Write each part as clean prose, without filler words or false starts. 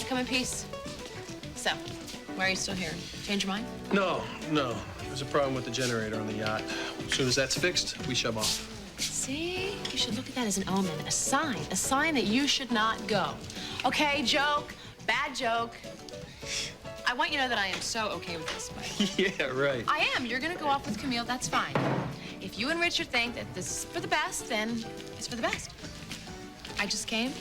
come in peace. So, why are you still here? Change your mind? No. There's a problem with the generator on the yacht. As soon as that's fixed, we shove off. See? You should look at that as an omen, a sign that you should not go. Okay, joke, bad joke. I want you to know that I am so okay with this, but... Yeah, right. I am. You're gonna go off with Camille, that's fine. If you and Richard think that this is for the best, then it's for the best. I just came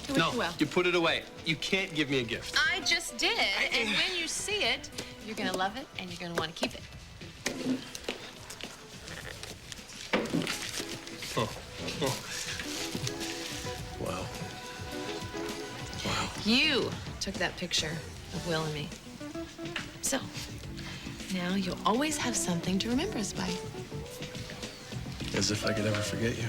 to wish you well. You put it away. You can't give me a gift. I just did, and when you see it, you're gonna love it, and you're gonna want to keep it. Oh. Wow. You took that picture of Will and me. So, now you'll always have something to remember us by. As if I could ever forget you.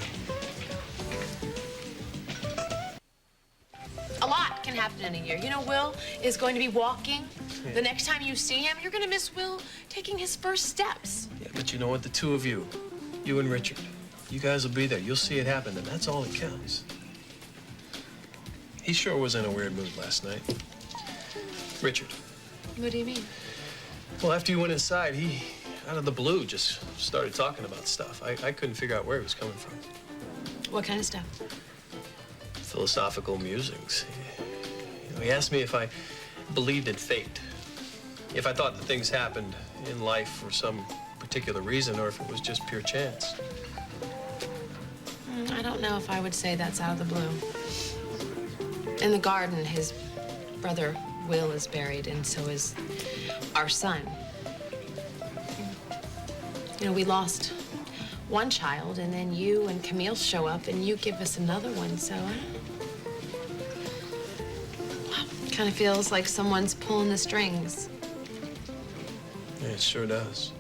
A lot can happen in a year. You know, Will is going to be walking. Yeah. The next time you see him, you're going to miss Will taking his first steps. Yeah, but you know what? The two of you and Richard, you guys will be there. You'll see it happen, and that's all that counts. He sure was in a weird mood last night. Richard. What do you mean? Well, after you went inside, he, out of the blue, just started talking about stuff. I couldn't figure out where he was coming from. What kind of stuff? Philosophical musings. You know, he asked me if I believed in fate, if I thought that things happened in life for some particular reason, or if it was just pure chance. I don't know if I would say that's out of the blue. In the garden, his brother Will is buried, and so is our son. You know, we lost one child, and then you and Camille show up, and you give us another one, so kind of feels like someone's pulling the strings. Yeah, it sure does.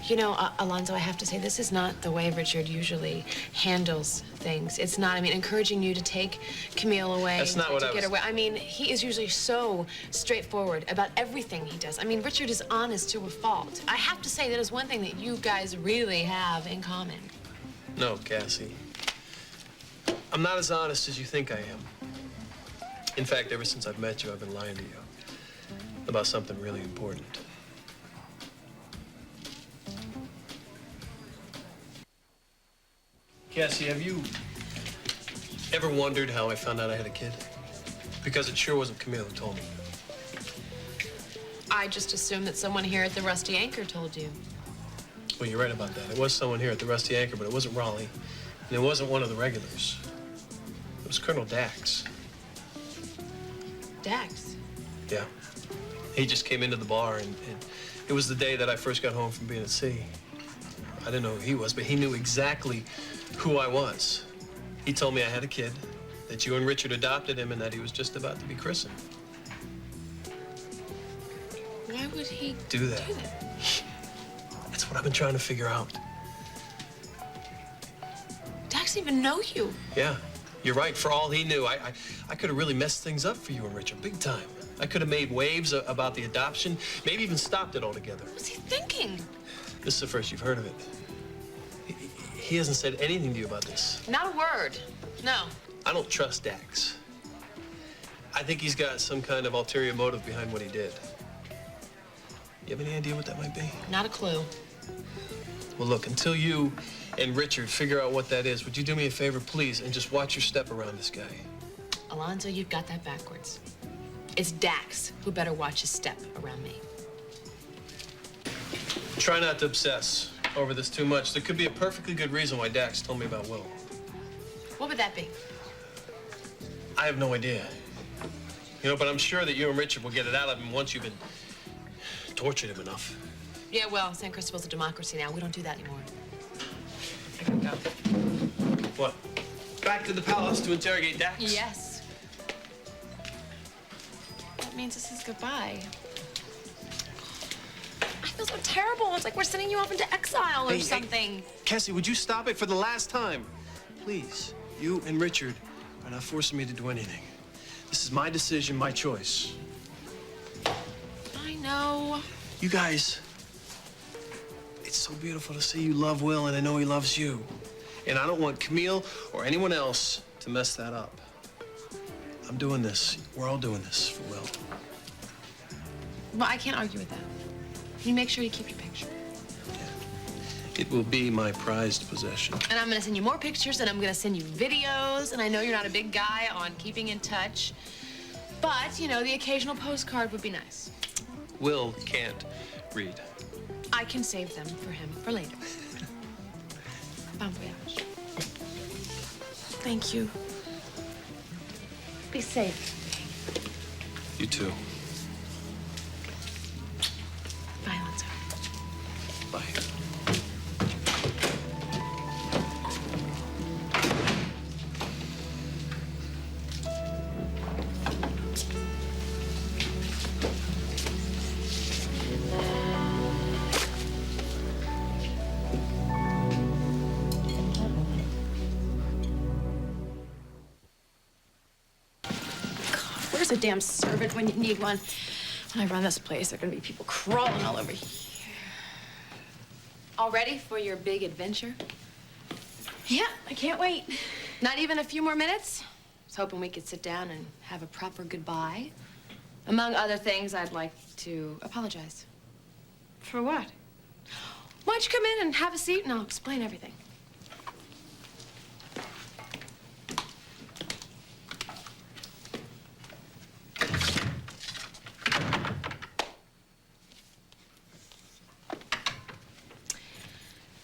You know, Alonzo, I have to say, this is not the way Richard usually handles things. It's not, I mean, encouraging you to take Camille away. That's not what I was... get her away. I mean, he is usually so straightforward about everything he does. I mean, Richard is honest to a fault. I have to say that is one thing that you guys really have in common. No, Cassie. I'm not as honest as you think I am. In fact, ever since I've met you, I've been lying to you about something really important. Cassie, have you ever wondered how I found out I had a kid? Because it sure wasn't Camille who told me. I just assumed that someone here at the Rusty Anchor told you. Well, you're right about that. It was someone here at the Rusty Anchor, but it wasn't Raleigh, and it wasn't one of the regulars. It was Colonel Dax. Dax? Yeah. He just came into the bar, and it was the day that I first got home from being at sea. I didn't know who he was, but he knew exactly who I was. He told me I had a kid, that you and Richard adopted him, and that he was just about to be christened. Why would he do that? That's what I've been trying to figure out. Dax didn't even know you. Yeah, you're right. For all he knew, I could have really messed things up for you and Richard, big time. I could have made waves about the adoption, maybe even stopped it altogether. What was he thinking? This is the first you've heard of it. He hasn't said anything to you about this. Not a word. No. I don't trust Dax. I think he's got some kind of ulterior motive behind what he did. You have any idea what that might be? Not a clue. Well, look, until you and Richard figure out what that is, would you do me a favor, please, and just watch your step around this guy? Alonzo, you've got that backwards. It's Dax who better watch his step around me. Try not to obsess over this too much. There could be a perfectly good reason why Dax told me about Will. What would that be? I have no idea. You know, but I'm sure that you and Richard will get it out of him once you've been tortured him enough. Yeah, well, San Cristobal's a democracy now. We don't do that anymore. I gotta go. What? Back to the palace to interrogate Dax? Yes. That means this is goodbye. I feel so terrible. It's like we're sending you off into exile or something. Hey, Cassie, would you stop it for the last time? Please, you and Richard are not forcing me to do anything. This is my decision, my choice. I know. You guys, it's so beautiful to see you love Will, and I know he loves you. And I don't want Camille or anyone else to mess that up. I'm doing this. We're all doing this for Will. Well, I can't argue with that. You make sure you keep your picture. It will be my prized possession. And I'm gonna send you more pictures, and I'm gonna send you videos, and I know you're not a big guy on keeping in touch, but, you know, the occasional postcard would be nice. Will can't read. I can save them for him for later. Bon voyage. Thank you. Be safe. You too. Bye, Alonzo. Bye. Where's a damn servant when you need one? When I run this place, there are gonna be people crawling all over here. All ready for your big adventure? Yeah, I can't wait. Not even a few more minutes? I was hoping we could sit down and have a proper goodbye. Among other things, I'd like to apologize. For what? Why don't you come in and have a seat, and I'll explain everything.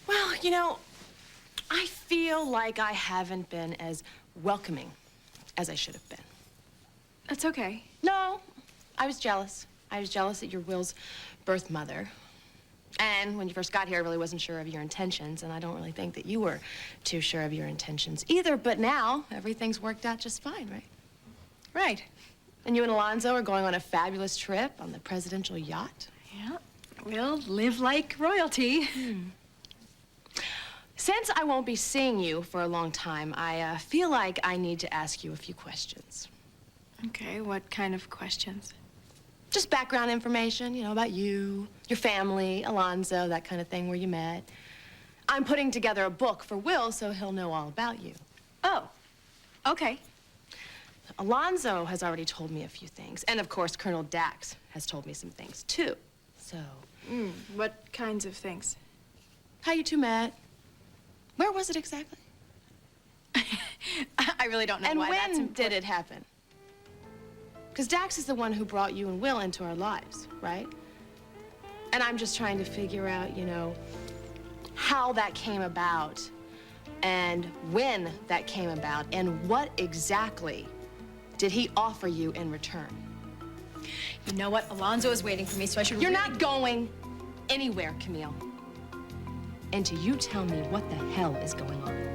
Well, you know, I feel like I haven't been as welcoming as I should have been. That's okay. No, I was jealous. I was jealous that you're Will's birth mother. And when you first got here, I really wasn't sure of your intentions, and I don't really think that you were too sure of your intentions either. But now, everything's worked out just fine, right? Right. And you and Alonzo are going on a fabulous trip on the presidential yacht. Yeah. We'll live like royalty. Since I won't be seeing you for a long time, I feel like I need to ask you a few questions. Okay, what kind of questions? Just background information, you know, about you, your family, Alonzo, that kind of thing, where you met. I'm putting together a book for Will, so he'll know all about you. Oh, okay. Alonzo has already told me a few things, and of course, Colonel Dax has told me some things, too. So, What kinds of things? how you two met? Where was it exactly? I really don't know And why that's when important. did it happen? Because Dax is the one who brought you and Will into our lives, right? And I'm just trying to figure out, you know, how that came about and when that came about and what exactly did he offer you in return? You know what? Alonzo is waiting for me, so I should You're not going anywhere, Camille, until you tell me what the hell is going on.